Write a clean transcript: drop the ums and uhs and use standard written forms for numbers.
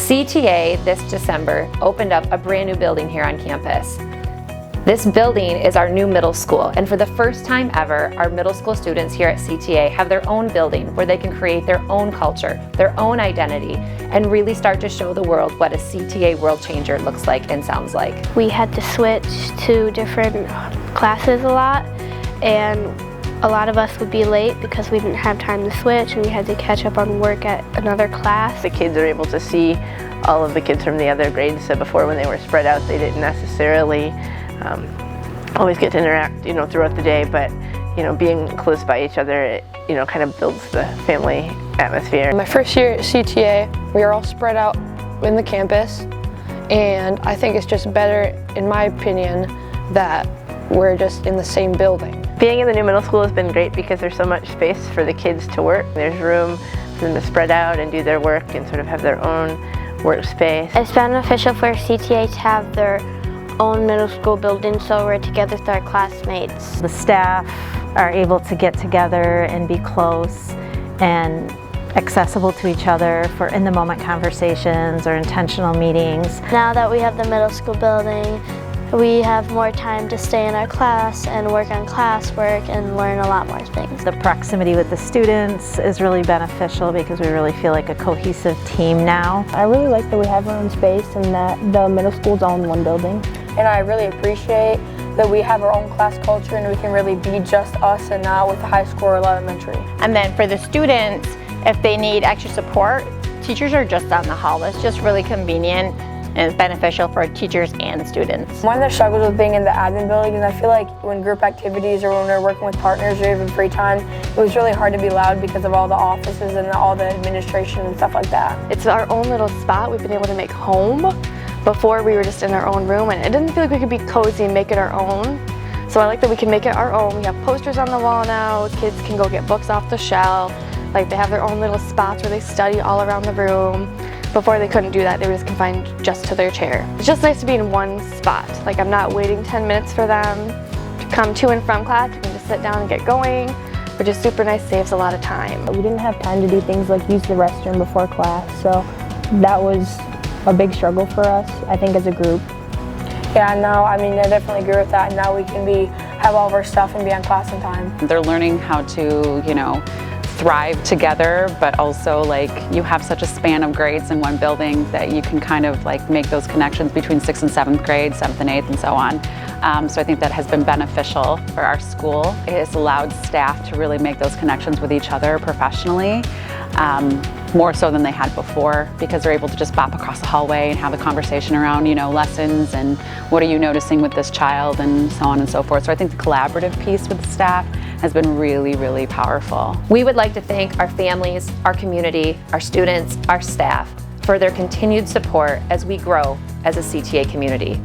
CTA this December opened up a brand new building here on campus. This building is our new middle school, and for the first time ever, our middle school students here at CTA have their own building where they can create their own culture, their own identity, and really start to show the world what a CTA world changer looks like and sounds like. We had to switch to different classes a lot, and a lot of us would be late because we didn't have time to switch and we had to catch up on work at another class. The kids are able to see all of the kids from the other grades, so before when they were spread out they didn't necessarily always get to interact, throughout the day, but being close by each other, it, kind of builds the family atmosphere. My first year at CTA, we are all spread out in the campus, and I think it's just better, in my opinion, that we're just in the same building. Being in the new middle school has been great because there's so much space for the kids to work. There's room for them to spread out and do their work and sort of have their own workspace. It's beneficial for CTA to have their own middle school building so we're together with our classmates. The staff are able to get together and be close and accessible to each other for in-the-moment conversations or intentional meetings. Now that we have the middle school building, we have more time to stay in our class and work on classwork and learn a lot more things. The proximity with the students is really beneficial because we really feel like a cohesive team now. I really like that we have our own space and that the middle school's all in one building. And I really appreciate that we have our own class culture and we can really be just us and not with the high school or elementary. And then for the students, if they need extra support, teachers are just down the hall. It's just really convenient and it's beneficial for teachers and students. One of the struggles with being in the admin building is I feel like when group activities or when we're working with partners or even free time, it was really hard to be loud because of all the offices and all the administration and stuff like that. It's our own little spot we've been able to make home. Before we were just in our own room and it didn't feel like we could be cozy and make it our own. So I like that we can make it our own. We have posters on the wall now, kids can go get books off the shelf. Like they have their own little spots where they study all around the room. Before they couldn't do that, they were just confined just to their chair. It's just nice to be in one spot. Like I'm not waiting 10 minutes for them to come to and from class. You can just sit down and get going, which is super nice, saves a lot of time. We didn't have time to do things like use the restroom before class, so that was a big struggle for us, I think, as a group. Yeah, no, I definitely agree with that. And now we can have all of our stuff and be on class on time. They're learning how to, thrive together, but also you have such a span of grades in one building that you can kind of make those connections between 6th and 7th grade, 7th and 8th and so on. So I think that has been beneficial for our school. It has allowed staff to really make those connections with each other professionally, more so than they had before, because they're able to just bop across the hallway and have a conversation around, lessons and what are you noticing with this child and so on and so forth. So I think the collaborative piece with the staff has been really, really powerful. We would like to thank our families, our community, our students, our staff for their continued support as we grow as a CTA community.